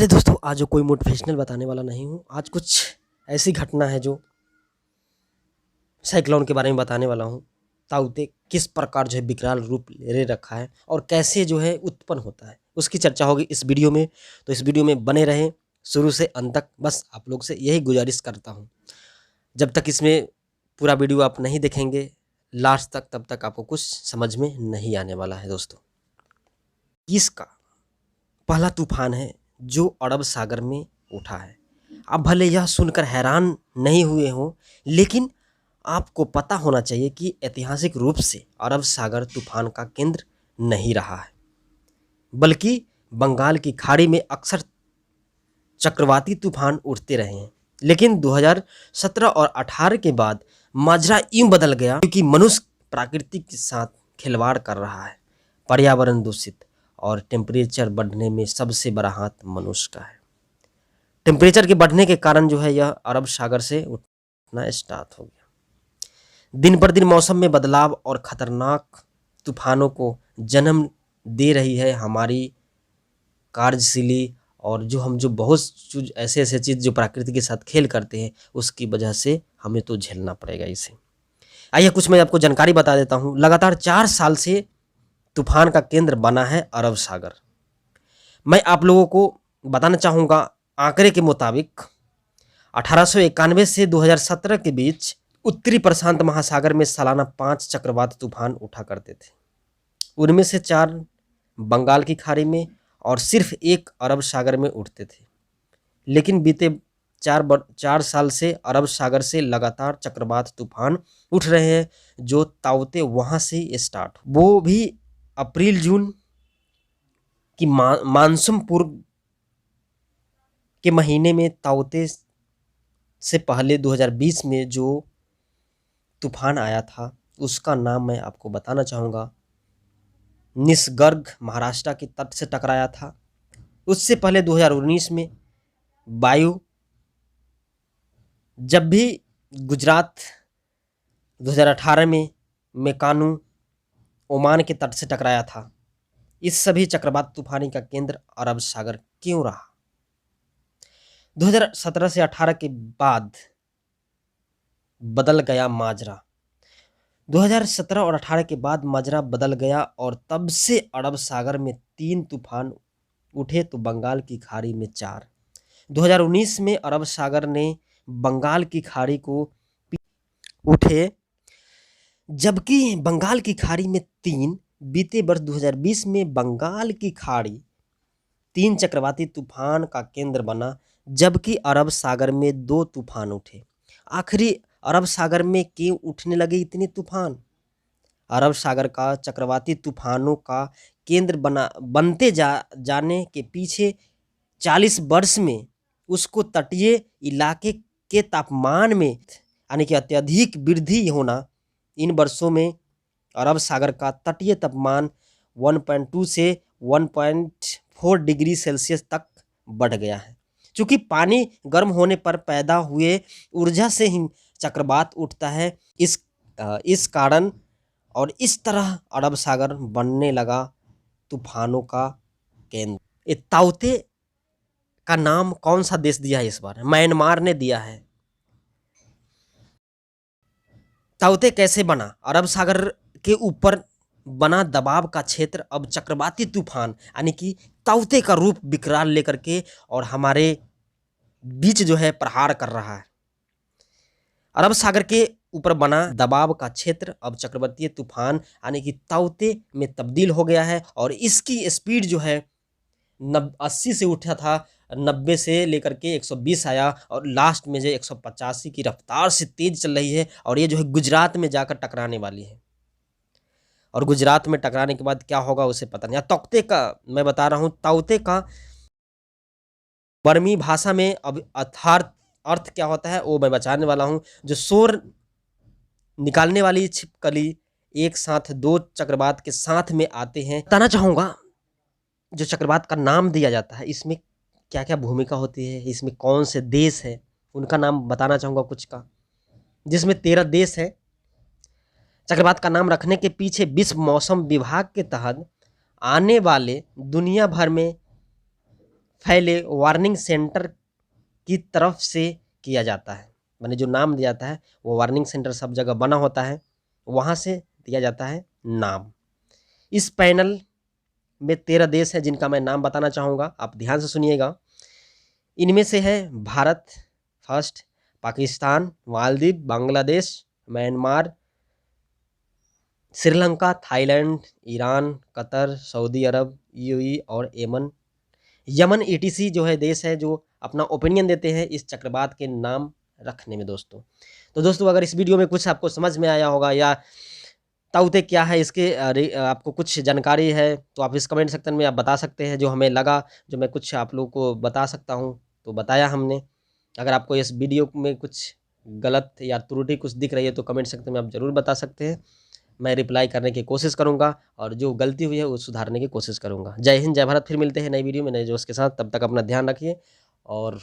चलिए दोस्तों, आज कोई मोटिवेशनल बताने वाला नहीं हूँ। आज कुछ ऐसी घटना है जो साइक्लोन के बारे में बताने वाला हूँ। ताउते किस प्रकार जो है विकराल रूप ले रखा है और कैसे जो है उत्पन्न होता है, उसकी चर्चा होगी इस वीडियो में। तो इस वीडियो में बने रहें शुरू से अंत तक। बस आप लोग से यही गुजारिश करता हूँ, जब तक इसमें पूरा वीडियो आप नहीं देखेंगे लास्ट तक, तब तक आपको कुछ समझ में नहीं आने वाला है। दोस्तों, इसका पहला तूफान है जो अरब सागर में उठा है। आप भले यह सुनकर हैरान नहीं हुए हों, लेकिन आपको पता होना चाहिए कि ऐतिहासिक रूप से अरब सागर तूफान का केंद्र नहीं रहा है, बल्कि बंगाल की खाड़ी में अक्सर चक्रवाती तूफान उठते रहे हैं। लेकिन 2017 और 18 के बाद माजरा यूं बदल गया क्योंकि मनुष्य प्रकृति के साथ खिलवाड़ कर रहा है। पर्यावरण दूषित और टेम्परेचर बढ़ने में सबसे बड़ा हाथ मनुष्य का है। टेम्परेचर के बढ़ने के कारण जो है यह अरब सागर से उठना स्टार्ट हो गया। दिन पर दिन मौसम में बदलाव और खतरनाक तूफानों को जन्म दे रही है हमारी कार्यशीली, और जो बहुत ऐसे चीज़ जो प्रकृति के साथ खेल करते हैं, उसकी वजह से हमें तो झेलना पड़ेगा इसे। आइए कुछ मैं आपको जानकारी बता देता हूँ। लगातार 4 साल से तूफान का केंद्र बना है अरब सागर। मैं आप लोगों को बताना चाहूँगा, आंकड़े के मुताबिक 1891 से 2017 के बीच उत्तरी प्रशांत महासागर में सालाना 5 चक्रवात तूफान उठा करते थे। उनमें से 4 बंगाल की खाड़ी में और सिर्फ 1 अरब सागर में उठते थे। लेकिन बीते 4 साल से अरब सागर से लगातार चक्रवात तूफान उठ रहे हैं, जो ताउते वहाँ से स्टार्ट, वो भी अप्रैल जून की मानसून पूर्व के महीने में। ताउते से पहले 2020 में जो तूफान आया था उसका नाम मैं आपको बताना चाहूँगा। निसर्ग महाराष्ट्र के तट से टकराया था। उससे पहले 2019 में वायु, जब भी गुजरात 2018 में मेकानू ओमान के तट से टकराया था। इस सभी चक्रवात तूफानी का केंद्र अरब सागर क्यों रहा? 2017 से 18 के बाद बदल गया माजरा। 2017 और 18 के बाद माजरा बदल गया और तब से अरब सागर में 3 तूफान उठे तो बंगाल की खाड़ी में 4। 2019 में अरब सागर ने बंगाल की खाड़ी को उठे, जबकि बंगाल की खाड़ी में 3। बीते वर्ष 2020 में बंगाल की खाड़ी 3 चक्रवाती तूफान का केंद्र बना, जबकि अरब सागर में 2 तूफान उठे। आखिरी अरब सागर में क्यों उठने लगे इतने तूफान? अरब सागर का चक्रवाती तूफानों का केंद्र बनते जाने के पीछे 40 वर्ष में उसको तटीय इलाके के तापमान में यानी कि अत्यधिक वृद्धि होना। इन वर्षों में अरब सागर का तटीय तापमान 1.2 से 1.4 डिग्री सेल्सियस तक बढ़ गया है। चूँकि पानी गर्म होने पर पैदा हुए ऊर्जा से ही चक्रवात उठता है, इस कारण और इस तरह अरब सागर बनने लगा तूफानों का केंद्र। ये ताउते का नाम कौन सा देश दिया है इस बार? म्यांमार ने दिया है। ताउते कैसे बना? अरब सागर के ऊपर बना दबाव का क्षेत्र अब चक्रवाती तूफान यानी कि ताउते का रूप विकराल लेकर के और हमारे बीच जो है प्रहार कर रहा है। अरब सागर के ऊपर बना दबाव का क्षेत्र अब चक्रवाती तूफान यानी कि ताउते में तब्दील हो गया है और इसकी स्पीड जो है 80 से उठा था, 90 से लेकर के 120 आया और लास्ट में जो 185 की रफ्तार से तेज चल रही है। और ये जो है गुजरात में जाकर टकराने वाली है, और गुजरात में टकराने के बाद क्या होगा उसे पता नहीं। ताउते का मैं बता रहा हूँ, ताउते का बर्मी भाषा में अब अर्थ क्या होता है वो मैं बताने वाला हूँ। जो शोर निकालने वाली छिपकली एक साथ 2 चक्रवात के साथ में आते हैं। बताना चाहूँगा जो चक्रवात का नाम दिया जाता है इसमें क्या क्या भूमिका होती है, इसमें कौन से देश है उनका नाम बताना चाहूँगा कुछ का, जिसमें 13 देश है। चक्रवात का नाम रखने के पीछे विश्व मौसम विभाग के तहत आने वाले दुनिया भर में फैले वार्निंग सेंटर की तरफ से किया जाता है। माने जो नाम दिया जाता है वो वार्निंग सेंटर सब जगह बना होता है, वहाँ से दिया जाता है नाम। इस पैनल में 13 देश हैं जिनका मैं नाम बताना चाहूँगा, आप ध्यान से सुनिएगा। इनमें से है Bharat first, Pakistan, Maldives, Bangladesh, Myanmar, Sri Lanka, Thailand, Iran, Qatar, Saudi Arabia, UAE और यमन। यमन ईटीसी जो है देश है जो अपना ओपिनियन देते हैं इस चक्रवात के नाम रखने में दोस्तों। तो दोस्तों अगर इस वीडियो में कुछ आपको समझ में आया होगा या ताउते क्या है इसके आपको कुछ जानकारी है तो आप इस कमेंट सेक्शन में आप बता सकते हैं। जो हमें लगा, जो मैं कुछ आप लोग को बता सकता हूँ तो बताया हमने। अगर आपको इस वीडियो में कुछ गलत या त्रुटि कुछ दिख रही है तो कमेंट सेक्शन में आप ज़रूर बता सकते हैं। मैं रिप्लाई करने की कोशिश करूँगा और जो गलती हुई है वो सुधारने की कोशिश करूँगा। जय हिंद, जय भारत। फिर मिलते हैं नई वीडियो में नए जोश के साथ। तब तक अपना ध्यान रखिए और